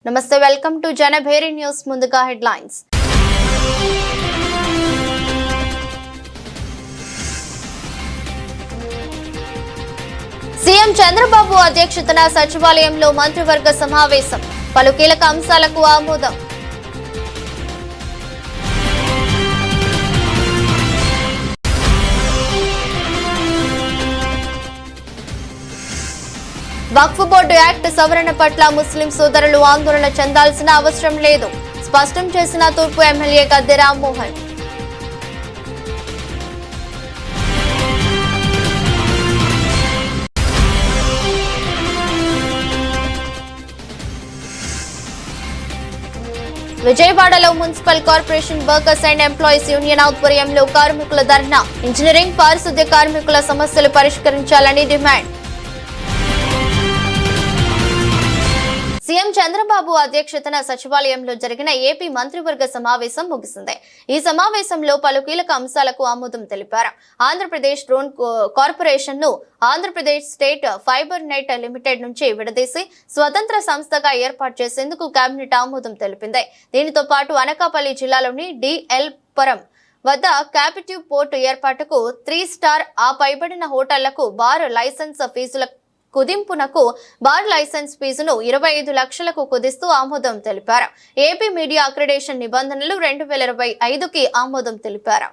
నమస్తే welcome to Janabheri news ముందుగా headlines CM Chandrababu అధ్యక్షతన సచివాలయంలో మంత్రివర్గ సమావేశం పలు కీలక అంశాలకు ఆమోదం వక్ఫ్ బోర్డు యాక్ట్ సవరణ పట్ల ముస్లిం సోదరులు ఆందోళన చెందాల్సిన అవసరం లేదు స్పష్టం చేసిన తూర్పు ఎమ్మెల్యే గద్దె రామ్మోహన్. విజయవాడలో municipal corporation workers and employees union ఆధ్వర్యంలో కార్మికుల ధర్నా ఇంజనీరింగ్ పారిశుద్ధ్య కార్మికుల సమస్యలు పరిష్కరించాలని డిమాండ్. సీఎం చంద్రబాబు అధ్యక్షతన సచివాలయంలో జరిగిన ఏపీ మంత్రివర్గ సమావేశం ముగిసింది. ఈ సమావేశంలో పలు కీలక అంశాలకు ఆమోదం తెలిపారు. ఆంధ్రప్రదేశ్ డ్రోన్ కార్పొరేషన్ ను Andhra Pradesh state fibre net limited నుంచి విడదీసి స్వతంత్ర సంస్థగా ఏర్పాటు చేసేందుకు కేబినెట్ ఆమోదం తెలిపింది. దీనితో పాటు అనకాపల్లి జిల్లాలోని డిఎల్ పురం వద్ద క్యాపిటివ్ పోర్టు ఏర్పాటుకు 3 స్టార్ ఆ పైబడిన హోటళ్లకు బార్ లైసెన్స్ ఫీజుల కుదింపునకు బార్ లైసెన్స్ ఫీజును 25 లక్షలకు కుదిస్తూ ఆమోదం తెలిపారు. ఏపీ మీడియా అక్రిడేషన్ నిబంధనలు 2025కి ఆమోదం తెలిపారు.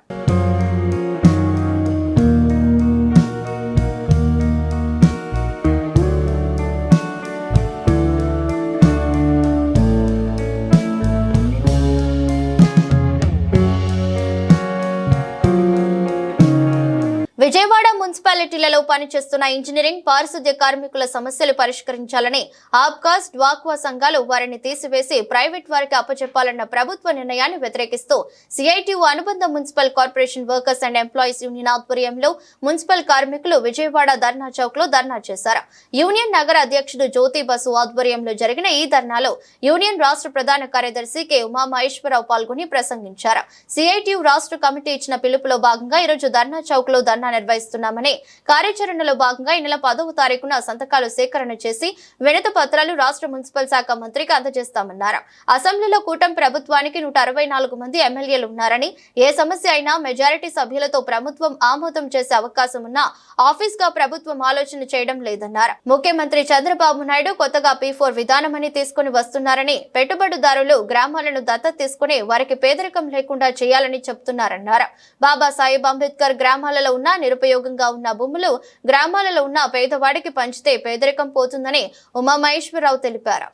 విజయవాడ మున్సిపాలిటీలలో పనిచేస్తున్న ఇంజనీరింగ్ పారిశుద్ధ్య కార్మికుల సమస్యలు పరిష్కరించాలని ఆబ్కాస్ డ్వాక్వా సంఘాలు వారిని తీసివేసి ప్రైవేట్ వారికి అప్పచెప్పాలన్న ప్రభుత్వ నిర్ణయాన్ని వ్యతిరేకిస్తూ సిఐటియు అనుబంధ municipal corporation workers and employees union ఆధ్వర్యంలో మున్సిపల్ కార్మికులు విజయవాడ ధర్నా చౌక్ లో ధర్నా చేశారు. యూనియన్ నగర అధ్యక్షుడు జ్యోతి బసు ఆధ్వర్యంలో జరిగిన ఈ ధర్నాలో యూనియన్ రాష్ట్ర ప్రధాన కార్యదర్శి కె ఉమామహేశ్వరరావు పాల్గొని ప్రసంగించారు. సిఐటియు రాష్ట్ర కమిటీ ఇచ్చిన పిలుపులో భాగంగా ఈరోజు ధర్నా చౌక్ లో ధర్నా నిర్వహిస్తున్నామని, కార్యాచరణలో భాగంగా ఈ నెల 10వ తారీఖున సంతకాలు సేకరణ చేసి వినతి పత్రాలు రాష్ట్ర మున్సిపల్ శాఖ మంత్రికి అందజేస్తామన్నారు. అసెంబ్లీలో కూటమి ప్రభుత్వానికి 164 మంది ఎమ్మెల్యేలు ఉన్నారని, ఏ సమస్య అయినా మెజారిటీ సభ్యులతో ప్రభుత్వం ఆమోదం చేసే అవకాశం ఉన్నా ఆఫీస్ గా ప్రభుత్వం ఆలోచన చేయడం లేదన్నారు. ముఖ్యమంత్రి చంద్రబాబు నాయుడు కొత్తగా P4 విధానమని తీసుకుని వస్తున్నారని, పెట్టుబడిదారులు గ్రామాలను దత్తత తీసుకుని వారికి పేదరికం లేకుండా చేయాలని చెబుతున్నారన్నారు. బాబాసాహెబ్ అంబేద్కర్ గ్రామాలలో ఉన్న నిరుపయోగంగా ఉన్న భూములు గ్రామాలలో ఉన్న పేదవాడికి పంచితే పేదరికం పోతుందని ఉమామహేశ్వరరావు తెలిపారు.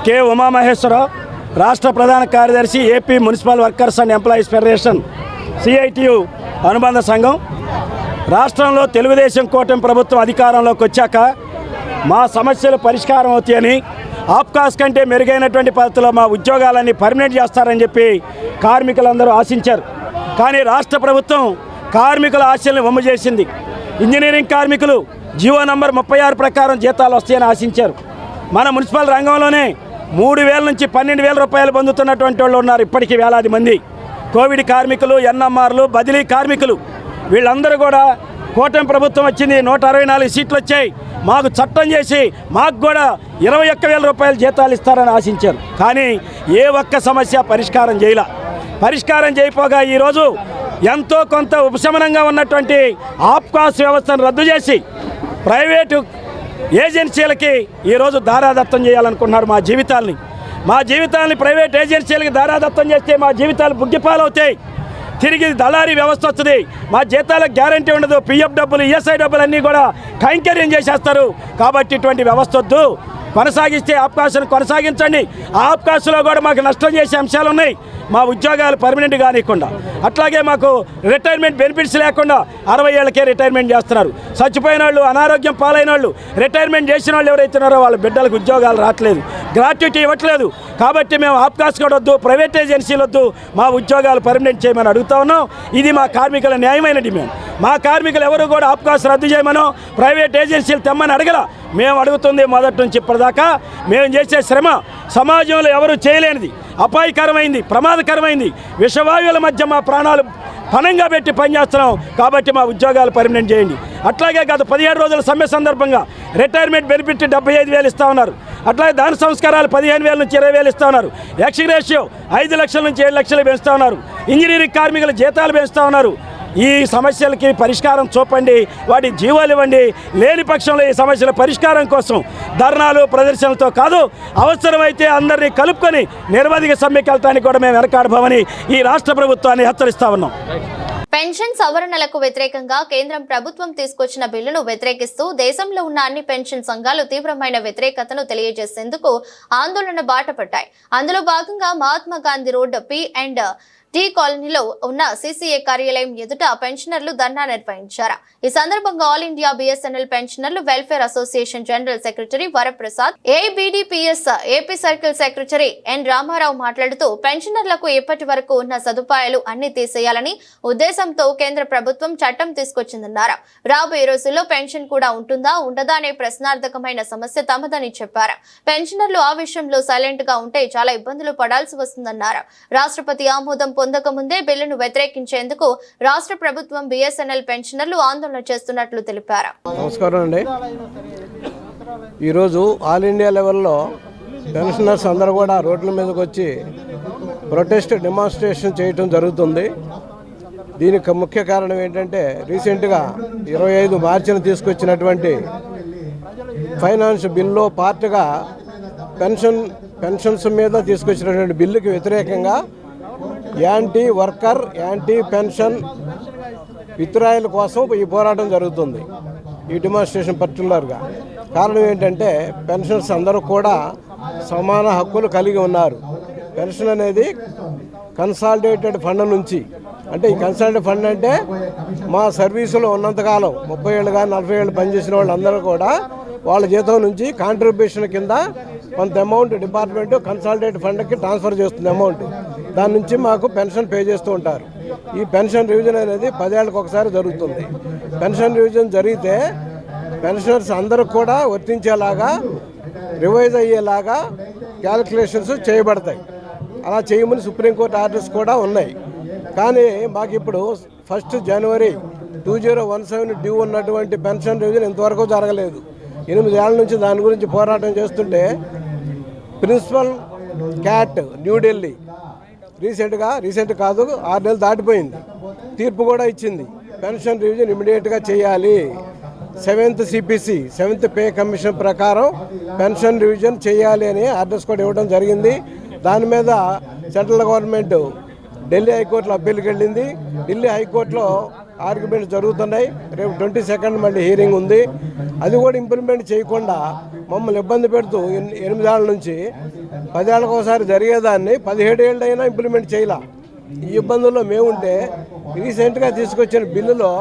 కె ఉమామహేశ్వరరావు, రాష్ట్ర ప్రధాన కార్యదర్శి, AP municipal workers and employees federation CITU అనుబంధ సంఘం. రాష్ట్రంలో తెలుగుదేశం కూటమి ప్రభుత్వం అధికారంలోకి వచ్చాక మా సమస్యలు పరిష్కారం అవుతాయని, ఆప్కాస్ కంటే మెరుగైనటువంటి పద్ధతిలో మా ఉద్యోగాలన్నీ పర్మనెంట్ చేస్తారని చెప్పి కార్మికులందరూ ఆశించారు. కానీ రాష్ట్ర ప్రభుత్వం కార్మికుల ఆశల్ని వమ్ము చేసింది. ఇంజనీరింగ్ కార్మికులు జీవో నంబర్ 36 ప్రకారం జీతాలు వస్తాయని ఆశించారు. మన మున్సిపల్ రంగంలోనే 3,000 నుంచి 12,000 రూపాయలు పొందుతున్నటువంటి వాళ్ళు ఉన్నారు. ఇప్పటికీ వేలాది మంది కోవిడ్ కార్మికులు, ఎన్ఎంఆర్లు, బదిలీ కార్మికులు, వీళ్ళందరూ కూడా కూటమి ప్రభుత్వం వచ్చింది, 164 సీట్లు వచ్చాయి, మాకు చట్టం చేసి మాకు కూడా 21,000 రూపాయలు జీతాలు ఇస్తారని ఆశించారు. కానీ ఏ ఒక్క సమస్య పరిష్కారం చేయలే. పరిష్కారం చేయపోగా ఈరోజు ఎంతో కొంత ఉపశమనంగా ఉన్నటువంటి ఆప్కాస్ వ్యవస్థను రద్దు చేసి ప్రైవేటు ఏజెన్సీలకి ఈరోజు దారాదత్తం చేయాలనుకున్నారు. మా జీవితాలని ప్రైవేట్ ఏజెన్సీలకి దారాదత్తం చేస్తే మా జీవితాలు బుగ్గిపాలవుతాయి. తిరిగి దళారీ వ్యవస్థ వస్తుంది, మా జీతాలకు గ్యారంటీ ఉండదు, పిఎఫ్ డబ్బులు, ఈఎస్ఐ డబ్బులు అన్నీ కూడా కైంకర్యం చేసేస్తారు. కాబట్టి ఇటువంటి వ్యవస్థ వద్దు, కొనసాగిస్తే ఆప్కాస్ను కొనసాగించండి. ఆప్కాస్లో కూడా మాకు నష్టం చేసే అంశాలు ఉన్నాయి. మా ఉద్యోగాలు పర్మనెంట్ కానివ్వకుండా, అట్లాగే మాకు రిటైర్మెంట్ బెనిఫిట్స్ లేకుండా 60 ఏళ్ళకే రిటైర్మెంట్ చేస్తున్నారు. చచ్చిపోయిన వాళ్ళు, అనారోగ్యం పాలైన వాళ్ళు, రిటైర్మెంట్ చేసిన వాళ్ళు ఎవరైతే ఉన్నారో వాళ్ళ బిడ్డలకు ఉద్యోగాలు రావట్లేదు, గ్రాట్యుటీ ఇవ్వట్లేదు. కాబట్టి మేము ఆప్కాస్ కూడా వద్దు, ప్రైవేట్ ఏజెన్సీలు వద్దు, మా ఉద్యోగాలు పర్మనెంట్ చేయమని అడుగుతా ఉన్నాం. ఇది మా కార్మికుల న్యాయమైన డిమాండ్. మా కార్మికులు ఎవరు కూడా ఆప్కాస్ రద్దు చేయమనో ప్రైవేట్ ఏజెన్సీలు తెమ్మని అడగల. మేము అడుగుతుంది మొదటి నుంచి ఇప్పటిదాకా మేము చేసే శ్రమ సమాజంలో ఎవరు చేయలేనిది, అపాయకరమైంది, ప్రమాదకరమైంది. విషవాయువుల మధ్య మా ప్రాణాలు పనంగా పెట్టి పనిచేస్తున్నాం కాబట్టి మా ఉద్యోగాలు పర్మనెంట్ చేయండి. అట్లాగే గత 17 రోజుల సమ్మె సందర్భంగా రిటైర్మెంట్ బెనిఫిట్ 75,000 ఇస్తూ ఉన్నారు. అట్లాగే దాని సంస్కారాలు 15,000 నుంచి 20,000 ఇస్తూ ఉన్నారు. ఎక్స్ రేషియో 5 లక్షల నుంచి 7 లక్షలు పెంచుతూ ఉన్నారు. ఇంజనీరింగ్ కార్మికుల జీతాలు పెంచుతూ ఉన్నారు. ఈ సమస్యలకి పరిష్కారం చూపండి, వాటి జీవాలు ఇవ్వండి. లేని పక్షంలో ఈ సమస్యల పరిష్కారం కోసం ధర్నాలు ప్రదర్శనలతో కాదు, అవసరమైతే అందరినీ కలుపుకొని నిరవధిక సమ్మెకి వెళ్ళడానికి కూడా మేము వెనకాడబోమని ఈ రాష్ట్ర ప్రభుత్వాన్ని హెచ్చరిస్తా ఉన్నాం. పెన్షన్ సవరణలకు వ్యతిరేకంగా కేంద్రం ప్రభుత్వం తీసుకొచ్చిన బిల్లును వ్యతిరేకిస్తూ దేశంలో ఉన్న అన్ని పెన్షన్ సంఘాలు తీవ్రమైన వ్యతిరేకతను తెలియజేసేందుకు ఆందోళన బాటపట్టాయి. అందులో భాగంగా మహాత్మా గాంధీ రోడ్ P&T కాలనీలో ఉన్న CCA కార్యాలయం ఎదుట పెన్షనర్లు ధర్నా నిర్వహించారు. ఈ సందర్భంగా ఆల్ ఇండియా BSNL పెన్షనర్లు welfare association general secretary Varaprasad, ABDPS AP circle secretary N Ramarao మాట్లాడుతూ పెన్షనర్లకు ఇప్పటి వరకు ఉన్న సదుపాయాలు అన్ని తీసేయాలని ఉద్దేశంతో కేంద్ర ప్రభుత్వం చట్టం తీసుకొచ్చిందన్నారు. రాబోయే రోజుల్లో పెన్షన్ కూడా ఉంటుందా ఉండదా అనే ప్రశ్నార్థకమైన సమస్య తమదని చెప్పారు. పెన్షనర్లు ఆ విషయంలో సైలెంట్ గా ఉంటే చాలా ఇబ్బందులు పడాల్సి వస్తుందన్నారు. రాష్ట్రపతి ఆమోదం పొందక ముందే బిల్లును వ్యతిరేకించేందుకు రాష్ట్ర ప్రభుత్వం BSNL పెన్షనర్లు ఆందోళన చేస్తున్నట్లు తెలిపారు. నమస్కారం అండి. ఈరోజు ఆల్ ఇండియా లెవెల్లో పెన్షనర్స్ అందరూ కూడా రోడ్ల మీదకి వచ్చి ప్రొటెస్ట్ డెమాన్స్ట్రేషన్ చేయటం జరుగుతుంది. దీనికి ముఖ్య కారణం ఏంటంటే రీసెంట్గా 25 మార్చిని తీసుకొచ్చినటువంటి ఫైనాన్స్ బిల్లో పార్ట్గా పెన్షన్స్ మీద తీసుకొచ్చినటువంటి బిల్లుకి వ్యతిరేకంగా anti worker, anti pension withdrawal కోసం ఈ పోరాటం జరుగుతుంది. ఈ డెమాన్స్ట్రేషన్ పర్టికులర్గా కారణం ఏంటంటే పెన్షన్స్ అందరూ కూడా సమాన హక్కులు కలిగి ఉన్నారు. పెన్షన్ అనేది కన్సాలిడేటెడ్ ఫండ్ నుంచి, అంటే ఈ కన్సాలిడేటెడ్ ఫండ్ అంటే మా సర్వీసులో ఉన్నంతకాలం 30 ఏళ్ళు కానీ 40 ఏళ్ళు పనిచేసిన వాళ్ళందరూ కూడా వాళ్ళ జీతం నుంచి కాంట్రిబ్యూషన్ కింద కొంత అమౌంట్ డిపార్ట్మెంట్ కన్సాలిడేటెడ్ ఫండ్కి ట్రాన్స్ఫర్ చేస్తుంది అమౌంట్. దాని నుంచి మాకు పెన్షన్ పే చేస్తూ ఉంటారు. ఈ పెన్షన్ రివిజన్ అనేది 10 ఏళ్ళకి ఒకసారి జరుగుతుంది. పెన్షన్ రివిజన్ జరిగితే పెన్షనర్స్ అందరూ కూడా వర్తించేలాగా రివైజ్ అయ్యేలాగా క్యాలిక్యులేషన్స్ చేయబడతాయి. అలా చేయమని సుప్రీంకోర్టు ఆర్డర్స్ కూడా ఉన్నాయి. కానీ మాకు ఇప్పుడు 1 జనవరి 2017 డ్యూ ఉన్నటువంటి పెన్షన్ రివిజన్ ఇంతవరకు జరగలేదు. 8 ఏళ్ల నుంచి దాని గురించి పోరాటం చేస్తుంటే ప్రిన్సిపల్ క్యాట్ న్యూఢిల్లీ రీసెంట్ కాదు 6 నెలలు దాటిపోయింది, తీర్పు కూడా ఇచ్చింది. పెన్షన్ రివిజన్ ఇమీడియట్గా చేయాలి. 7th CPC 7th pay commission ప్రకారం పెన్షన్ రివిజన్ చేయాలి అని ఆర్డర్స్ కూడా ఇవ్వడం జరిగింది. దాని మీద సెంట్రల్ గవర్నమెంట్ ఢిల్లీ హైకోర్టులో అప్పీల్కి వెళ్ళింది. ఢిల్లీ హైకోర్టులో ఆర్గ్యుమెంట్స్ జరుగుతున్నాయి. రేపు 22nd మళ్ళీ హీరింగ్ ఉంది. అది కూడా ఇంప్లిమెంట్ చేయకుండా మమ్మల్ని ఇబ్బంది పెడుతూ 8 ఏళ్ళ నుంచి 10 ఏళ్ళకి ఒకసారి జరిగేదాన్ని 17 ఏళ్ళైనా ఇంప్లిమెంట్ చేయాల. ఈ ఇబ్బందుల్లో మేముంటే రీసెంట్గా తీసుకొచ్చిన బిల్లులో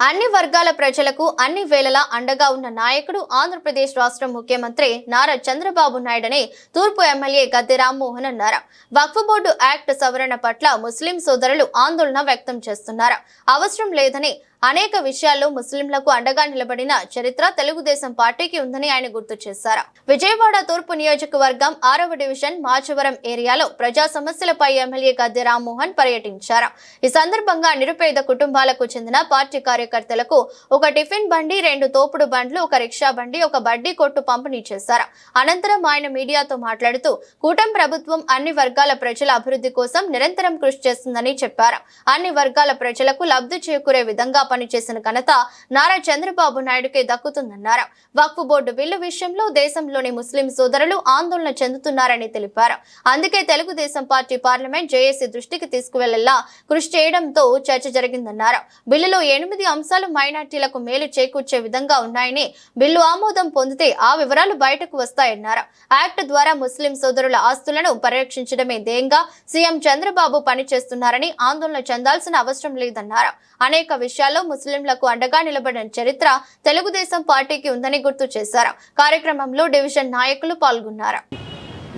అన్ని వర్గాల ప్రజలకు అన్ని వేళలా అండగా ఉన్న నాయకుడు ఆంధ్రప్రదేశ్ రాష్ట్ర ముఖ్యమంత్రి నారా చంద్రబాబు నాయుడని తూర్పు ఎమ్మెల్యే గద్దె రామ్మోహన్ అన్నారు. వక్ఫ్ బోర్డు యాక్ట్ సవరణ పట్ల ముస్లిం సోదరులు ఆందోళన వ్యక్తం చేస్తున్నారు. అవసరం లేదని అనేక విషయాల్లో ముస్లింలకు అండగా నిలబడిన చరిత్ర తెలుగుదేశం పార్టీకి ఉందని ఆయన గుర్తు చేశారు. విజయవాడ తూర్పు నియోజకవర్గం 6వ డివిజన్ మాచవరం ఏరియాలో ప్రజా సమస్యలపై ఎమ్మెల్యే గద్దె రామ్మోహన్ పర్యటించారు. ఈ సందర్భంగా నిరుపేద కుటుంబాలకు చెందిన పార్టీ కార్యకర్తలకు ఒక టిఫిన్ బండి, 2 తోపుడు బండ్లు, ఒక రిక్షా బండి, ఒక బడ్డీ కొట్టు పంపిణీ చేశారు. అనంతరం ఆయన మీడియాతో మాట్లాడుతూ కూటమి ప్రభుత్వం అన్ని వర్గాల ప్రజల అభివృద్ధి కోసం నిరంతరం కృషి చేస్తుందని చెప్పారు. అన్ని వర్గాల ప్రజలకు లబ్ధి చేకూరే విధంగా పనిచేసిన ఘనత నారా చంద్రబాబు నాయుడుకే దక్కుతుందన్నారు. వక్ఫ్ బోర్డు బిల్లు విషయంలో దేశంలోని ముస్లిం సోదరులు ఆందోళన చెందుతున్నారని తెలిపారు. అందుకే తెలుగుదేశం పార్టీ పార్లమెంట్ జేఏసీ దృష్టికి తీసుకువెళ్లేలా కృషి చేయడంతో చర్చ జరిగిందన్నారు. బిల్లులో 8 అంశాలు మైనార్టీలకు మేలు చేకూర్చే విధంగా ఉన్నాయని, బిల్లు ఆమోదం పొందితే ఆ వివరాలు బయటకు వస్తాయన్నారు. యాక్ట్ ద్వారా ముస్లిం సోదరుల ఆస్తులను పరిరక్షించడమే ధ్యేయంగా సీఎం చంద్రబాబు పనిచేస్తున్నారని ఆందోళన చెందాల్సిన అవసరం లేదన్నారు. అనేక విషయాల్లో ముస్లింలకు అండగా నిలబడిన చరిత్ర తెలుగుదేశం పార్టీకి ఉందని గుర్తు చేశారు. కార్యక్రమంలో డివిజన్ నాయకులు పాల్గొన్నారు.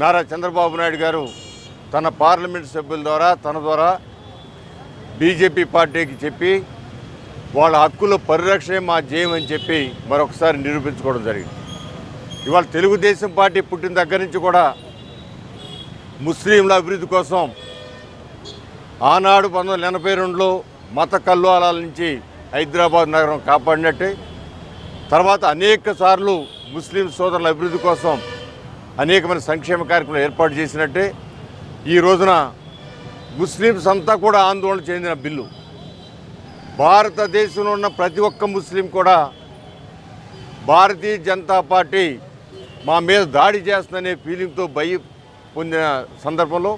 నారా చంద్రబాబు నాయుడు గారు తన పార్లమెంట్ సభ్యుల ద్వారా తన ద్వారా బీజేపీ పార్టీకి చెప్పి వాళ్ళ హక్కుల పరిరక్షణ మా ధ్యేయం అని చెప్పి మరొకసారి నిరూపించుకోవడం జరిగింది. ఇవాళ తెలుగుదేశం పార్టీ పుట్టిన దగ్గర నుంచి కూడా ముస్లింల అభివృద్ధి కోసం ఆనాడు 1982లో మత కల్లోలాల నుంచి హైదరాబాద్ నగరం కాపాడినట్టే తర్వాత అనేక సార్లు ముస్లిం సోదరుల అభివృద్ధి కోసం అనేకమైన సంక్షేమ కార్యక్రమాలు ఏర్పాటు చేసినట్టే ఈ రోజున ముస్లిమ్స్ అంతా కూడా ఆందోళన చెందిన బిల్లు. భారతదేశంలో ఉన్న ప్రతి ఒక్క ముస్లిం కూడా భారతీయ జనతా పార్టీ మా మీద దాడి చేస్తుందనే ఫీలింగ్తో భయం పొందిన సందర్భంలో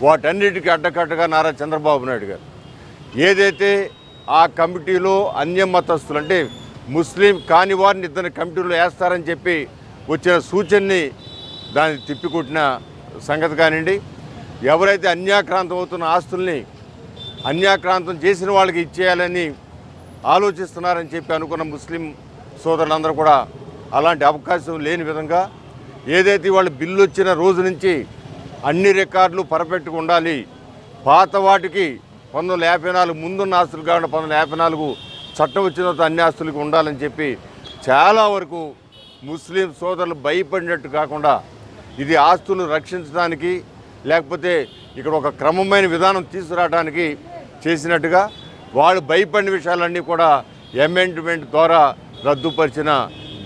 వాటన్నిటికీ అడ్డకట్టగా నారా చంద్రబాబు నాయుడు గారు ఏదైతే ఆ కమిటీలో అన్య మతస్థులు అంటే ముస్లిం కాని వారిని ఇద్దరు కమిటీలో వేస్తారని చెప్పి వచ్చిన సూచనని దాన్ని తిప్పికొట్టిన సంగతి కానివ్వండి, ఎవరైతే అన్యాక్రాంతం అవుతున్న ఆస్తుల్ని అన్యాక్రాంతం చేసిన వాళ్ళకి ఇచ్చేయాలని ఆలోచిస్తున్నారని చెప్పి అనుకున్న ముస్లిం సోదరులందరూ కూడా అలాంటి అవకాశం లేని విధంగా ఏదైతే వాళ్ళు బిల్లు వచ్చిన రోజు నుంచి అన్ని రికార్డులు పర్ఫెక్ట్గా ఉండాలి, పాత వాటికి 1954 ముందున్న ఆస్తులు కాకుండా 1954 చట్టం వచ్చిన తర్వాత అన్ని ఆస్తులకు ఉండాలని చెప్పి చాలా వరకు ముస్లిం సోదరులు భయపడినట్టు కాకుండా ఇది ఆస్తులు రక్షించడానికి లేకపోతే ఇక్కడ ఒక క్రమమైన విధానం తీసుకురావడానికి చేసినట్టుగా వాళ్ళు భయపడిన విషయాలన్నీ కూడా అమెండ్మెంట్ ద్వారా రద్దుపరిచిన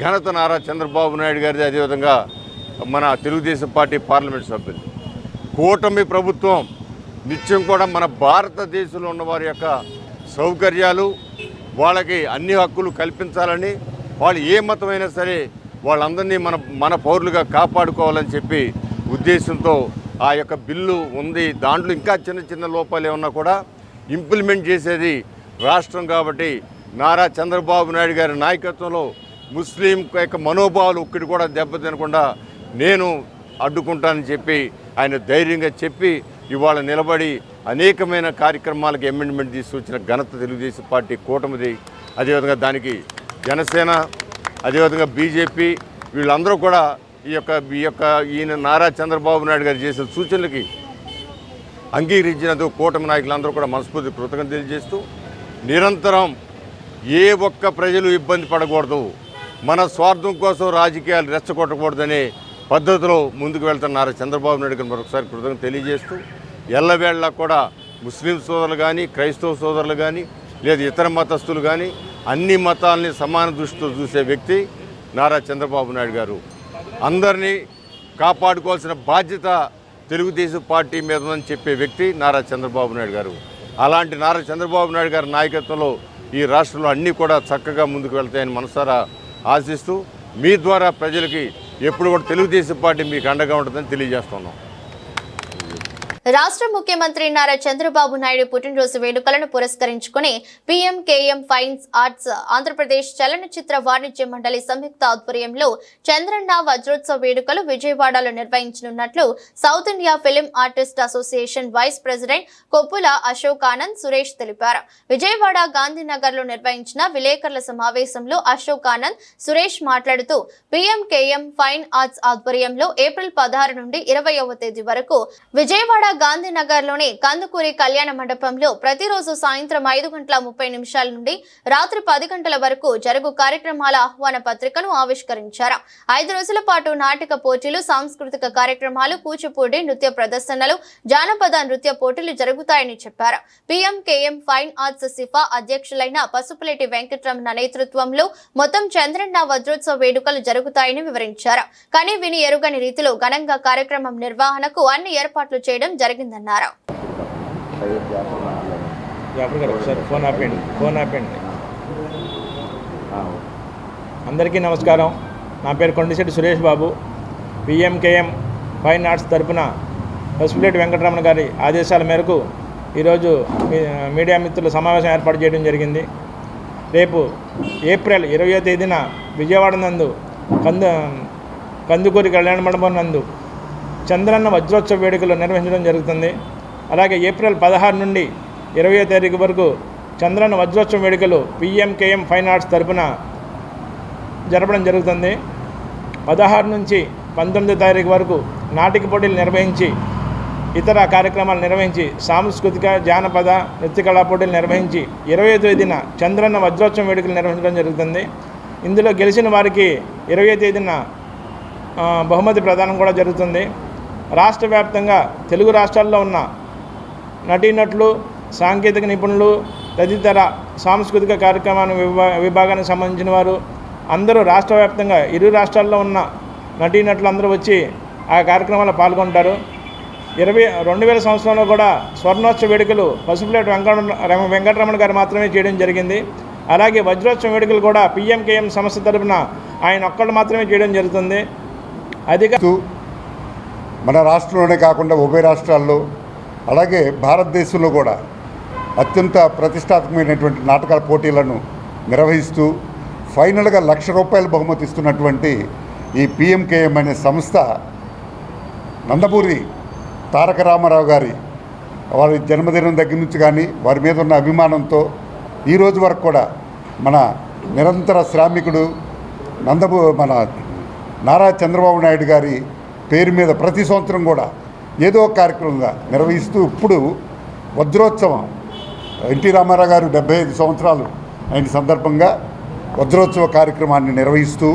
ఘనత నారా చంద్రబాబు నాయుడు గారిది. అదేవిధంగా మన తెలుగుదేశం పార్టీ పార్లమెంట్ సభ్యులు. కూటమి ప్రభుత్వం నిత్యం కూడా మన భారతదేశంలో ఉన్న వారి యొక్క సౌకర్యాలు వాళ్ళకి అన్ని హక్కులు కల్పించాలని, వాళ్ళు ఏ మతమైనా సరే వాళ్ళందరినీ మన పౌరులుగా కాపాడుకోవాలని చెప్పి ఉద్దేశంతో ఆ యొక్క బిల్లు ఉంది. దాంట్లో ఇంకా చిన్న చిన్న లోపాలు ఏమన్నా కూడా ఇంప్లిమెంట్ చేసేది రాష్ట్రం కాబట్టి నారా చంద్రబాబు నాయుడు గారి నాయకత్వంలో ముస్లిం యొక్క మనోభావాలు ఒక్కటి కూడా దెబ్బతినకుండా నేను అడ్డుకుంటానని చెప్పి ఆయన ధైర్యంగా చెప్పి ఇవాళ నిలబడి అనేకమైన కార్యక్రమాలకు అమెండ్మెంట్ తీసుకొచ్చిన ఘనత తెలుగుదేశం పార్టీ కూటమిది. అదేవిధంగా దానికి జనసేన అదేవిధంగా బీజేపీ వీళ్ళందరూ కూడా ఈయన నారా చంద్రబాబు నాయుడు గారు చేసిన సూచనలకి అంగీకరించినందుకు కూటమి నాయకులందరూ కూడా మనస్ఫూర్తి కృతజ్ఞతలు తెలియజేస్తూ నిరంతరం ఏ ఒక్క ప్రజలు ఇబ్బంది పడకూడదు, మన స్వార్థం కోసం రాజకీయాలు రెచ్చగొట్టకూడదనే పద్ధతిలో ముందుకు వెళ్తున్న నారా చంద్రబాబు నాయుడు గారు మరొకసారి కృతజ్ఞత తెలియజేస్తూ ఎల్లవేళ కూడా ముస్లిం సోదరులు కానీ క్రైస్తవ సోదరులు కానీ లేదా ఇతర మతస్థులు కానీ అన్ని మతాలని సమాన దృష్టితో చూసే వ్యక్తి నారా చంద్రబాబు నాయుడు గారు. అందరినీ కాపాడుకోవాల్సిన బాధ్యత తెలుగుదేశం పార్టీ మీద ఉందని చెప్పే వ్యక్తి నారా చంద్రబాబు నాయుడు గారు. అలాంటి నారా చంద్రబాబు నాయుడు గారి నాయకత్వంలో ఈ రాష్ట్రంలో అన్నీ కూడా చక్కగా ముందుకు వెళ్తాయని మనసారా ఆశిస్తూ మీ ద్వారా ప్రజలకి ఎప్పుడు కూడా తెలుగుదేశం పార్టీ మీకు అండగా ఉంటుందని తెలియజేస్తున్నాం. రాష్ట్ర ముఖ్యమంత్రి నారా చంద్రబాబు నాయుడు పుట్టినరోజు వేడుకలను పురస్కరించుకుని పీఎంకేఎం ఫైన్ ఆర్ట్స్ ఆంధ్రప్రదేశ్ చలనచిత్ర వాణిజ్య మండలి సంయుక్త ఆధ్వర్యంలో చంద్రన్న వజ్రోత్సవ వేడుకలు విజయవాడలో నిర్వహించనున్నట్లు south India film artist association vice president Koppula Ashok Anand Suresh తెలిపారు. విజయవాడ గాంధీనగర్ లో నిర్వహించిన విలేకరుల సమావేశంలో అశోక్ ఆనంద్ సురేష్ మాట్లాడుతూ పీఎంకేఎం ఫైన్ ఆర్ట్స్ ఆధ్వర్యంలో ఏప్రిల్ 16 నుండి 20వ తేదీ వరకు విజయవాడ గాంధీనగర్ లోని కందుకూరి కళ్యాణ మండపంలో ప్రతిరోజు సాయంత్రం 5:30 నుండి రాత్రి 10 గంటల వరకు జరుగు కార్యక్రమాల ఆహ్వాన పత్రికను ఆవిష్కరించారు. 5 రోజుల పాటు నాటక పోటీలు, సాంస్కృతిక కార్యక్రమాలు, కూచిపూడి నృత్య ప్రదర్శనలు, జానపద నృత్య పోటీలు జరుగుతాయని చెప్పారు. పీఎంకేఎం ఫైన్ ఆర్ట్స్ సిఫా అధ్యక్షులైన పసుపులేటి వెంకటరమణ నేతృత్వంలో మొత్తం చంద్రన్న వజ్రోత్సవ వేడుకలు జరుగుతాయని వివరించారు. కానీ విని ఎరుగని రీతిలో ఘనంగా కార్యక్రమం నిర్వహణకు అన్ని ఏర్పాట్లు చేయడం జరిగిందన్నారు. అందరికీ నమస్కారం. నా పేరు కొండిశెట్టి సురేష్ బాబు. పీఎంకేఎం ఫైన్ ఆర్ట్స్ తరపున పసుపులేటి వెంకటరమణ గారి ఆదేశాల మేరకు ఈరోజు మీడియా మిత్రుల సమావేశం ఏర్పాటు చేయడం జరిగింది. రేపు ఏప్రిల్ 20వ తేదీన విజయవాడ నందు కందుకూరి కళ్యాణ మండపం నందు చంద్రన్న వజ్రోత్సవ వేడుకలు నిర్వహించడం జరుగుతుంది. అలాగే ఏప్రిల్ 16 నుండి 20వ తారీఖు వరకు చంద్రన్న వజ్రోత్సవ వేడుకలు పీఎంకేఎం ఫైన్ ఆర్ట్స్ తరపున జరపడం జరుగుతుంది. 16 నుంచి 19వ తారీఖు వరకు నాటిక పోటీలు నిర్వహించి ఇతర కార్యక్రమాలు నిర్వహించి సాంస్కృతిక జానపద నృత్య కళా పోటీలు నిర్వహించి 20వ తేదీన చంద్రన్న వజ్రోత్సవం వేడుకలు నిర్వహించడం జరుగుతుంది. ఇందులో గెలిచిన వారికి 20వ తేదీన బహుమతి ప్రదానం కూడా జరుగుతుంది. రాష్ట్ర వ్యాప్తంగా తెలుగు రాష్ట్రాల్లో ఉన్న నటీనటులు, సాంకేతిక నిపుణులు, తదితర సాంస్కృతిక కార్యక్రమాల విభాగానికి సంబంధించిన వారు అందరూ రాష్ట్ర వ్యాప్తంగా ఇరు రాష్ట్రాల్లో ఉన్న నటీనటులు అందరూ వచ్చి ఆ కార్యక్రమాల్లో పాల్గొంటారు. 2000 సంవత్సరంలో కూడా స్వర్ణోత్సవ వేడుకలు పసుపులేటి వెంకటరమణ గారు మాత్రమే చేయడం జరిగింది. అలాగే వజ్రోత్సవ వేడుకలు కూడా PMKM సంస్థ తరపున ఆయన ఒక్కళ్ళు మాత్రమే చేయడం జరుగుతుంది. మన రాష్ట్రంలోనే కాకుండా ఉభయ రాష్ట్రాల్లో అలాగే భారతదేశంలో కూడా అత్యంత ప్రతిష్టాత్మకమైనటువంటి నాటకాల పోటీలను నిర్వహిస్తూ ఫైనల్గా ₹1,00,000 బహుమతి ఇస్తున్నటువంటి ఈ PMKM అనే సంస్థ నందమూరి తారక రామారావు గారి వారి జన్మదినం దగ్గర నుంచి కానీ వారి మీద ఉన్న అభిమానంతో ఈరోజు వరకు కూడా మన నిరంతర శ్రామికుడు మన నారా చంద్రబాబు నాయుడు గారి పేరు మీద ప్రతి సంవత్సరం కూడా ఏదో ఒక కార్యక్రమంగా నిర్వహిస్తూ ఇప్పుడు వజ్రోత్సవం ఎన్టీ రామారావు గారు 75 సంవత్సరాలు అయిన సందర్భంగా వజ్రోత్సవ కార్యక్రమాన్ని నిర్వహిస్తూ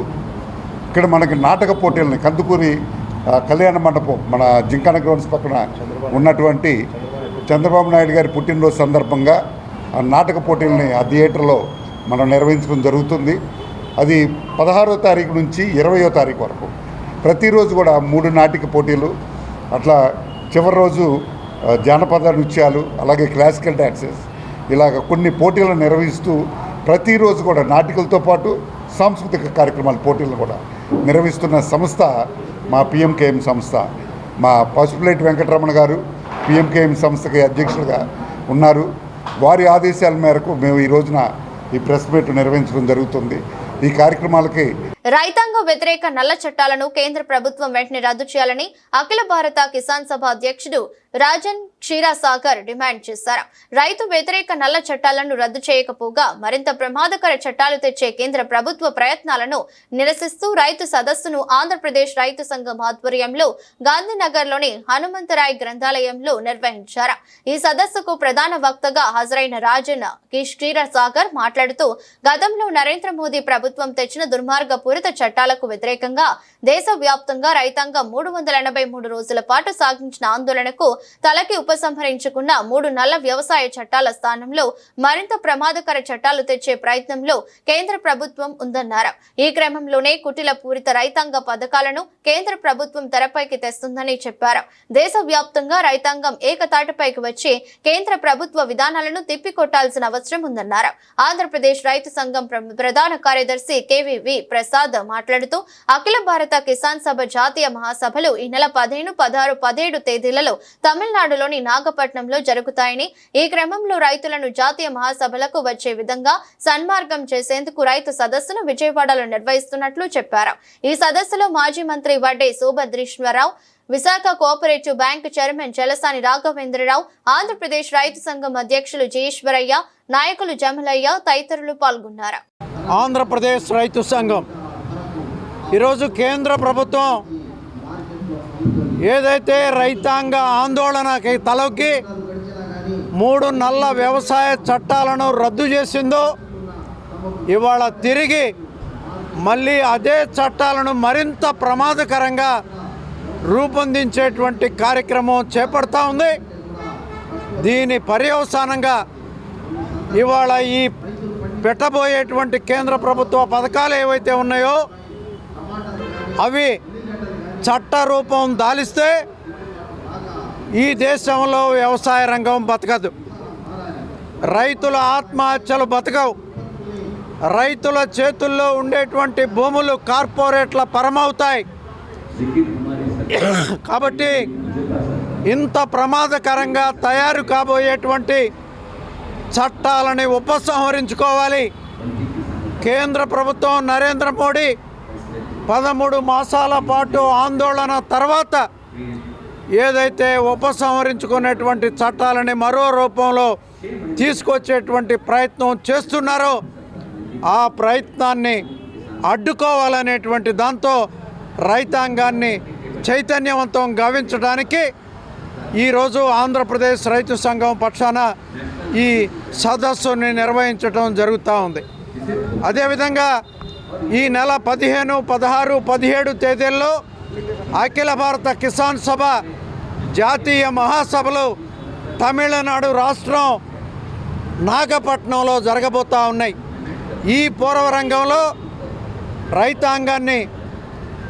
ఇక్కడ మనకి నాటక పోటీలని కందుకూరి కళ్యాణ మండపం మన జింకాన గ్రౌండ్స్ పక్కన ఉన్నటువంటి చంద్రబాబు నాయుడు గారి పుట్టినరోజు సందర్భంగా ఆ నాటక పోటీలని ఆ థియేటర్లో మనం నిర్వహించడం జరుగుతుంది. అది 16వ తారీఖు నుంచి 20వ తారీఖు వరకు ప్రతిరోజు కూడా 3 నాటిక పోటీలు, అట్లా చివరి రోజు జానపద నృత్యాలు, అలాగే క్లాసికల్ డ్యాన్సెస్, ఇలాగ కొన్ని పోటీలను నిర్వహిస్తూ ప్రతిరోజు కూడా నాటికలతో పాటు సాంస్కృతిక కార్యక్రమాల పోటీలను కూడా నిర్వహిస్తున్న సంస్థ మా PMKM సంస్థ. మా పసుపులేటి వెంకటరమణ గారు PMKM సంస్థకి అధ్యక్షులుగా ఉన్నారు. వారి ఆదేశాల మేరకు మేము ఈ రోజున ఈ ప్రెస్ మీట్ నిర్వహించడం జరుగుతుంది. ఈ కార్యక్రమాలకి రైతాంగ వ్యతిరేక నల్ల చట్టాలను కేంద్ర ప్రభుత్వం వెంటనే రద్దు చేయాలని అఖిల భారత కిసాన్ సభ అధ్యక్షుడు రాజన్ క్షీరసాగర్ డిమాండ్ చేశారు. రైతు వ్యతిరేక నల్ల చట్టాలను రద్దు చేయకపోగా మరింత ప్రమాదకర చట్టాలు తెచ్చే కేంద్ర ప్రభుత్వ ప్రయత్నాలను నిరసిస్తూ రైతు సదస్సును ఆంధ్రప్రదేశ్ రైతు సంఘం ఆధ్వర్యంలో గాంధీనగర్లోని హనుమంతరాయ్ గ్రంథాలయంలో నిర్వహించారు. ఈ సదస్సుకు ప్రధాన వక్తగా హాజరైన రాజన్ క్షీరసాగర్ మాట్లాడుతూ గతంలో నరేంద్ర మోదీ ప్రభుత్వం తెచ్చిన దుర్మార్గపూరిత చట్టాలకు వ్యతిరేకంగా దేశవ్యాప్తంగా రైతాంగం 383 రోజుల పాటు సాగించిన ఆందోళనకు తలకి ఉపసంహరించుకున్న 3 నల్ల వ్యవసాయ చట్టాల స్థానంలో మరింత ప్రమాదకర చట్టాలు తెచ్చే ప్రయత్నంలో కేంద్ర ప్రభుత్వం ఉందన్నారు. ఈ క్రమంలోనే కుటిల పూరిత రైతాంగ పథకాలను కేంద్ర ప్రభుత్వం తెరపైకి తెస్తుందని చెప్పారు. దేశవ్యాప్తంగా రైతాంగం ఏకతాటిపైకి వచ్చి కేంద్ర ప్రభుత్వ విధానాలను తిప్పికొట్టాల్సిన అవసరం ఉందన్నారు. ఆంధ్రప్రదేశ్ రైతు సంఘం ప్రధాన కార్యదర్శి KVV ప్రసాద్ మాట్లాడుతూ అఖిల భారత కిసాన్ సభ జాతీయ మహాసభలు ఈ నెల 15, 16, 17 తేదీలలో తమిళనాడులోని నాగపట్నంలో జరుగుతాయని, ఈ క్రమంలో రైతులను జాతీయ మహాసభలకు వచ్చే విధంగా సన్మార్గం చేసేందుకు రైతు సదస్సును విజయవాడలో నిర్వహిస్తున్నట్లు చెప్పారు. ఈ సదస్సులో మాజీ మంత్రి Vadde Subhadreswararao, Visakha cooperative bank chairman Chalasani Raghavendrarao, Andhra Pradesh రైతు సంఘం అధ్యక్షులు జయేశ్వరయ్య, నాయకులు జమలయ్య తదితరులు పాల్గొన్నారు. ఆంధ్రప్రదేశ్ రైతు సంఘం ఈరోజు కేంద్ర ప్రభుత్వం ఏదైతే రైతాంగ ఆందోళనకి తలొగ్గి 3 నల్ల వ్యవసాయ చట్టాలను రద్దు చేసిందో, ఇవాళ తిరిగి మళ్ళీ అదే చట్టాలను మరింత ప్రమాదకరంగా రూపొందించేటువంటి కార్యక్రమం చేపడతా ఉంది. దీని పర్యవసానంగా ఇవాళ ఈ పెట్టబోయేటువంటి కేంద్ర ప్రభుత్వ పథకాలు ఏవైతే ఉన్నాయో అవి చట్ట రూపం దాలిస్తే ఈ దేశంలో వ్యవసాయ రంగం బతకదు, రైతుల ఆత్మహత్యలు బతకవు, రైతుల చేతుల్లో ఉండేటువంటి భూములు కార్పొరేట్ల పరమవుతాయి. కాబట్టి ఇంత ప్రమాదకరంగా తయారు కాబోయేటువంటి చట్టాలని ఉపసంహరించుకోవాలి. కేంద్ర ప్రభుత్వం నరేంద్ర మోడీ 13 మాసాల పాటు ఆందోళన తర్వాత ఏదైతే ఉపసంహరించుకునేటువంటి చట్టాలని మరో రూపంలో తీసుకొచ్చేటువంటి ప్రయత్నం చేస్తున్నారో ఆ ప్రయత్నాన్ని అడ్డుకోవాలనేటువంటి దాంతో రైతాంగాన్ని చైతన్యవంతం గావించడానికి ఈరోజు ఆంధ్రప్రదేశ్ రైతు సంఘం పక్షాన ఈ సదస్సుని నిర్వహించడం జరుగుతూ ఉంది. అదేవిధంగా ఈ నెల 15, 16, 17 తేదీల్లో అఖిల భారత కిసాన్ సభ జాతీయ మహాసభలు తమిళనాడు రాష్ట్రం నాగపట్నంలో జరగబోతూ ఉన్నాయి. ఈ పూర్వరంగంలో రైతాంగాన్ని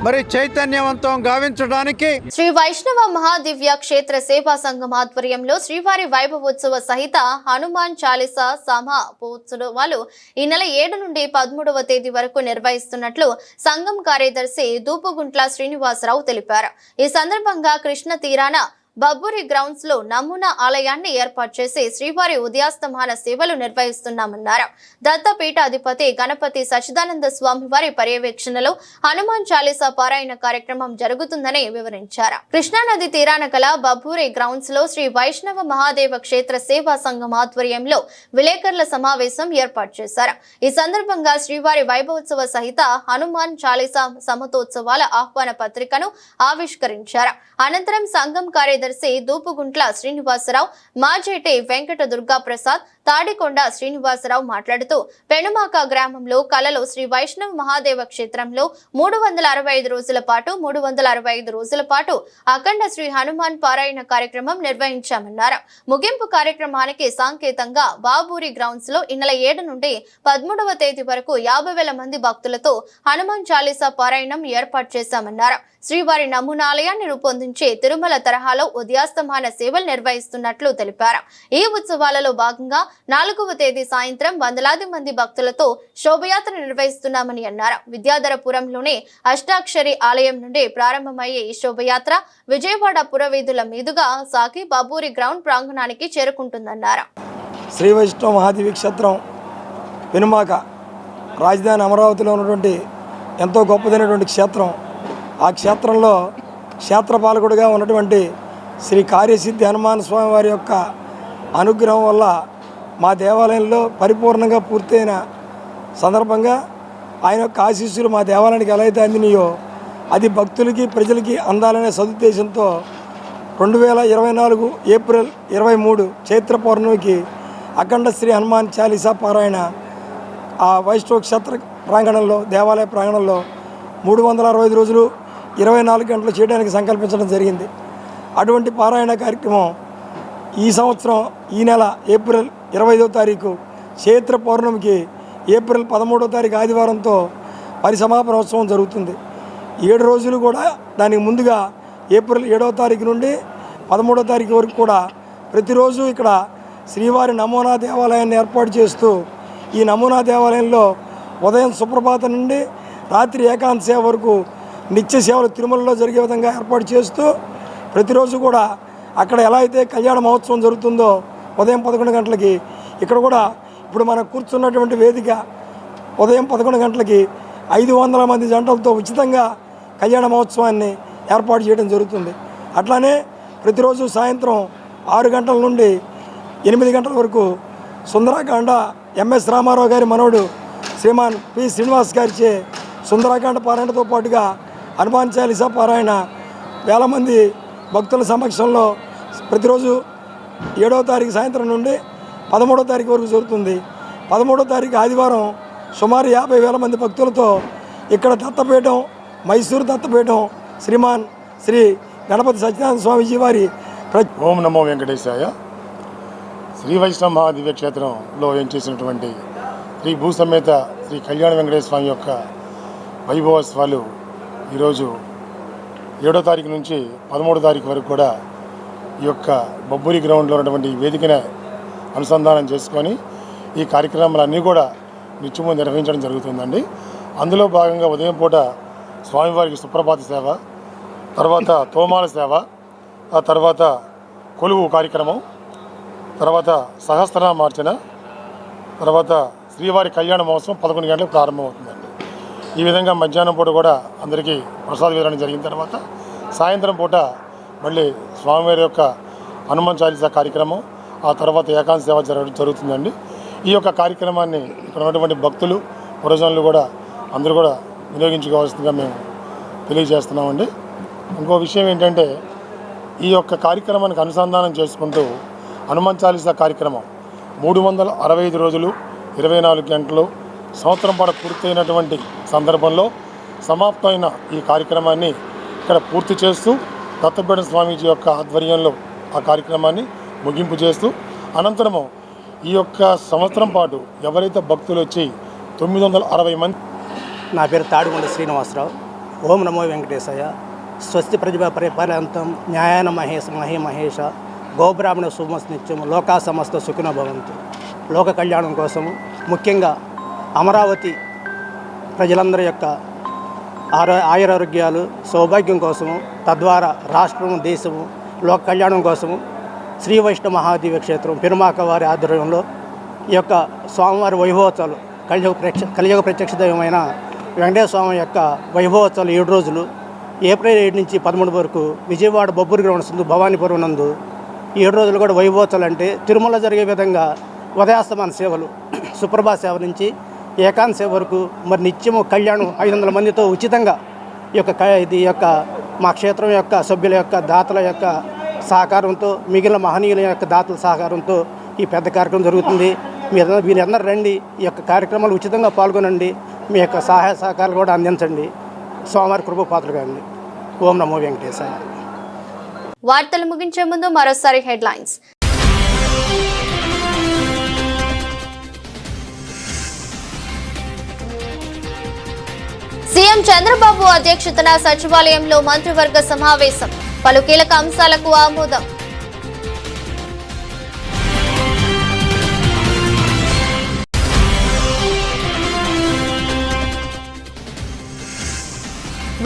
మరి చైతన్యవంతం గావించడానికి శ్రీ వైష్ణవ మహాదివ్య క్షేత్ర సేవా సంఘం ఆధ్వర్యంలో శ్రీవారి వైభవోత్సవ సహిత హనుమాన్ చాలీసా సమాపోత్సవాలు ఈ నెల 7 నుండి 13వ తేదీ వరకు నిర్వహిస్తున్నట్లు సంఘం కార్యదర్శి దూపుగుంట్ల శ్రీనివాసరావు తెలిపారు. ఈ సందర్భంగా కృష్ణ తీరాన బబ్బూరి గ్రౌండ్స్ లో నమూనా ఆలయాన్ని ఏర్పాటు చేసి శ్రీవారి ఉదయాస్తమాన సేవలు నిర్వహిస్తున్నామన్నారు. దత్తపీఠ అధిపతి గణపతి సచ్చిదానంద స్వామి వారి పర్యవేక్షణలో హనుమాన్ చాలీసా పారాయణ కార్యక్రమం జరుగుతుందని వివరించారు. కృష్ణానది తీరాన కల బబ్బూరి గ్రౌండ్స్ లో శ్రీ వైష్ణవ మహాదేవ క్షేత్ర సేవా సంఘం ఆధ్వర్యంలో విలేకరుల సమావేశం ఏర్పాటు చేశారు. ఈ సందర్భంగా శ్రీవారి వైభవోత్సవ సహిత హనుమాన్ చాలీసా సమతోత్సవాల ఆహ్వాన పత్రికను ఆవిష్కరించారు. అనంతరం సంఘం కార్యదర్శి దూపుగుంట్ల శ్రీనివాసరావు, మాజేటి వెంకట దుర్గా ప్రసాద్, తాడికొండ శ్రీనివాసరావు మాట్లాడుతూ పెనుమాక గ్రామంలో కలలో శ్రీ వైష్ణవ మహాదేవ క్షేత్రంలో 365 రోజుల పాటు అఖండ శ్రీ హనుమాన్ పారాయణ కార్యక్రమం నిర్వహించామన్నారు. ముగింపు కార్యక్రమానికి సాంకేతంగా బాబూరి గ్రౌండ్స్ లో ఈ నెల 7 నుండి 13వ తేదీ వరకు 50,000 మంది భక్తులతో హనుమాన్ చాలీసా పారాయణం ఏర్పాటు చేశామన్నారు. శ్రీవారి నమూనాలయాన్ని రూపొందించి తిరుమల తరహాలో ఉదయాస్తమాన సేవలు నిర్వహిస్తున్నట్లు తెలిపారు. ఈ ఉత్సవాలలో భాగంగా 4వ తేదీ సాయంత్రం వందలాది మంది భక్తులతో శోభయాత్ర నిర్వహిస్తున్నామని అన్నారు. విద్యాధరపురంలోని అష్టాక్షరి ఆలయం నుండి ప్రారంభమయ్యే ఈ శోభయాత్ర విజయవాడ పురవీధుల మీదుగా సాగి బాబూరి గ్రౌండ్ ప్రాంగణానికి చేరుకుంటుందన్నారు. శ్రీ వైష్ణవ మహాదేవి క్షేత్రం పెనుమాక రాజధాని అమరావతిలో ఉన్నటువంటి ఎంతో గొప్పదైనటువంటి క్షేత్రం. ఆ క్షేత్రంలో క్షేత్రపాలకుడిగా ఉన్నటువంటి శ్రీ కార్యసిద్ధి హనుమాన్ స్వామి వారి యొక్క అనుగ్రహం వల్ల మా దేవాలయంలో పరిపూర్ణంగా పూర్తయిన సందర్భంగా ఆయన యొక్క ఆశీస్సులు మా దేవాలయానికి ఎలా అయితే అందినాయో అది భక్తులకి ప్రజలకి అందాలనే సదుద్దేశంతో 2024 ఏప్రిల్ 23 చైత్ర పౌర్ణమికి అఖండ శ్రీ హనుమాన్ చాలీసా పారాయణ ఆ వైష్ణవ క్షేత్ర ప్రాంగణంలో దేవాలయ ప్రాంగణంలో 365 రోజులు 24 గంటలు చేయడానికి సంకల్పించడం జరిగింది. అటువంటి పారాయణ కార్యక్రమం ఈ సంవత్సరం ఈ నెల ఏప్రిల్ 25వ తారీఖు చైత్ర పౌర్ణమికి ఏప్రిల్ 13వ తారీఖు ఆదివారంతో పరిసమాపన ఉత్సవం జరుగుతుంది. 7 రోజులు కూడా దానికి ముందుగా ఏప్రిల్ 7వ తారీఖు నుండి 13వ తారీఖు వరకు కూడా ప్రతిరోజు ఇక్కడ శ్రీవారి నమూనా దేవాలయాన్ని ఏర్పాటు చేస్తూ ఈ నమూనా దేవాలయంలో ఉదయం సుప్రభాతం నుండి రాత్రి ఏకాంత సేవ వరకు నిత్య సేవలు తిరుమలలో జరిగే విధంగా ఏర్పాటు చేస్తూ ప్రతిరోజు కూడా అక్కడ ఎలా అయితే కళ్యాణ మహోత్సవం జరుగుతుందో ఉదయం 11 గంటలకి ఇక్కడ కూడా ఇప్పుడు మనం కూర్చున్నటువంటి వేదిక ఉదయం 11 గంటలకి 500 మంది జంటలతో ఉచితంగా కళ్యాణ మహోత్సవాన్ని ఏర్పాటు చేయడం జరుగుతుంది. అట్లానే ప్రతిరోజు సాయంత్రం 6 గంటల నుండి 8 గంటల వరకు సుందరాకాండ ఎంఎస్ రామారావు గారి మనవడు శ్రీమాన్ పి శ్రీనివాస్ గారిచే సుందరాకాండ పారాయణతో పాటుగా హనుమాన్ చాలీసా పారాయణ వేల మంది భక్తుల సమక్షంలో ప్రతిరోజు 7వ తారీఖు సాయంత్రం నుండి 13వ తారీఖు వరకు జరుగుతుంది. 13వ తారీఖు ఆదివారం సుమారు 50,000 మంది భక్తులతో ఇక్కడ దత్తపీఠం మైసూరు దత్తపీఠం శ్రీమాన్ శ్రీ గణపతి సచ్చిదానంద స్వామీజీ వారి ఓం నమో వెంకటేశాయ. శ్రీ వైష్ణవ మహాదివ్య క్షేత్రంలో ఏం చేసినటువంటి శ్రీ భూసమేత శ్రీ కళ్యాణ వెంకటేశ్వర స్వామి యొక్క వైభవోత్సవాలు ఈరోజు 7వ తారీఖు నుంచి 13వ తారీఖు వరకు కూడా ఈ యొక్క బబ్బూరి గ్రౌండ్లో ఉన్నటువంటి వేదికను అనుసంధానం చేసుకొని ఈ కార్యక్రమాలన్నీ కూడా నిత్యము నిర్వహించడం జరుగుతుందండి. అందులో భాగంగా ఉదయం పూట స్వామివారికి సుప్రభాత సేవ, తర్వాత తోమాల సేవ, ఆ తర్వాత కొలువు కార్యక్రమం, తర్వాత సహస్రనామార్చన, తర్వాత శ్రీవారి కళ్యాణ మహోత్సవం 11 గంటలకు ప్రారంభమవుతుందండి. ఈ విధంగా మధ్యాహ్నం పూట కూడా అందరికీ ప్రసాద వితరణ జరిగిన తర్వాత సాయంత్రం పూట మళ్ళీ స్వామివారి యొక్క హనుమాన్ చాలీసా కార్యక్రమం, ఆ తర్వాత ఏకాంత సేవ జరుగుతుందండి. ఈ యొక్క కార్యక్రమాన్ని ఇక్కడ ఉన్నటువంటి భక్తులు పురజనులు కూడా అందరూ కూడా వినియోగించుకోవాల్సిందిగా మేము తెలియజేస్తున్నామండి. ఇంకో విషయం ఏంటంటే ఈ యొక్క కార్యక్రమానికి అనుసంధానం చేసుకుంటూ హనుమాన్ చాలీసా కార్యక్రమం 365 రోజులు 24 గంటలు సంవత్సరం పాటు పూర్తయినటువంటి సందర్భంలో సమాప్తమైన ఈ కార్యక్రమాన్ని ఇక్కడ పూర్తి చేస్తూ దత్తపీఠ స్వామీజీ యొక్క ఆధ్వర్యంలో ఆ కార్యక్రమాన్ని ముగింపు చేస్తూ అనంతరము ఈ యొక్క సంవత్సరం పాటు ఎవరైతే భక్తులు వచ్చి 960 మంది. నా పేరు తాడికొండ శ్రీనివాసరావు. ఓం నమో వెంకటేశాయ. స్వస్తి ప్రతిభా పరిపాలయంతం న్యాయాన మహేశ మహేష గోబ్రాహ్మణ సుమస్నిత్యం లోకా సమస్త సుఖినో భవంతు. లోక కళ్యాణం కోసము, ముఖ్యంగా అమరావతి ప్రజలందరి యొక్క ఆయురారోగ్యాలు సౌభాగ్యం కోసము, తద్వారా రాష్ట్రము దేశము లోక కళ్యాణం కోసము శ్రీ వైష్ణవ మహాదివ్య క్షేత్రం పెరుమాక వారి ఆధ్వర్యంలో ఈ యొక్క స్వామివారి వైభవోత్సవాలు కలియుగ ప్రత్యక్ష దైవమైన వెంకటేశ్వర స్వామి యొక్క వైభవోత్సవాలు 7 రోజులు ఏప్రిల్ 7 నుంచి 13 వరకు విజయవాడ బొబ్బూరు గ్రౌండ్స్ నందు భవానీపురం నందు 7 రోజులు కూడా వైభవోత్సవాలు అంటే తిరుమల జరిగే విధంగా ఉదయాస్తమాన సేవలు, సుప్రభాత సేవ నుంచి ఏకాంత సేవ వరకు మరి నిత్యము కళ్యాణం 500 మందితో ఉచితంగా ఈ యొక్క మా క్షేత్రం యొక్క సభ్యుల యొక్క దాతల యొక్క సహకారంతో, మిగిలిన మహనీయుల యొక్క దాతల సహకారంతో ఈ పెద్ద కార్యక్రమం జరుగుతుంది. మీరందరూ రండి, ఈ యొక్క కార్యక్రమాలు ఉచితంగా పాల్గొనండి, మీ యొక్క సహాయ సహకారాలు కూడా అందించండి. స్వామివారి కృపపాత్రలు కానీ. ఓం నమో వెంకటేశాయ. వార్తలు ముగించే ముందు మరోసారి హెడ్లైన్స్. సీఎం చంద్రబాబు అధ్యక్షతన సచివాలయంలో మంత్రివర్గ సమావేశం. పలు కీలక అంశాలకు ఆమోదం.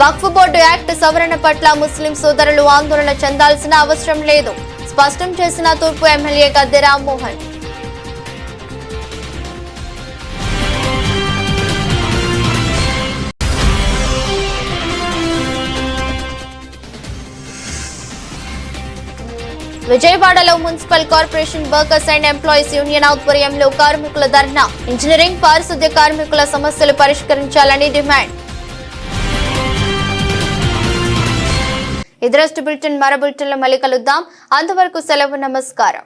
వక్ఫ్ బోర్డు యాక్ట్ సవరణ పట్ల ముస్లిం సోదరులు ఆందోళన చెందాల్సిన అవసరం లేదు, స్పష్టం చేసిన తూర్పు ఎమ్మెల్యే గద్దె రామ్మోహన్. విజయవాడలో municipal corporation workers and employees union ఆధ్వర్యంలో కార్మికుల ధర్నా. ఇంజనీరింగ్, పారిశుద్ధ్య కార్మికుల సమస్యలు పరిష్కరించాలని డిమాండ్. ఇదరస్ట్ బులెటిన్ మరో బులెటిన్లో మళ్ళీ కలుద్దాం. అంతవరకు సెలవు. నమస్కారం.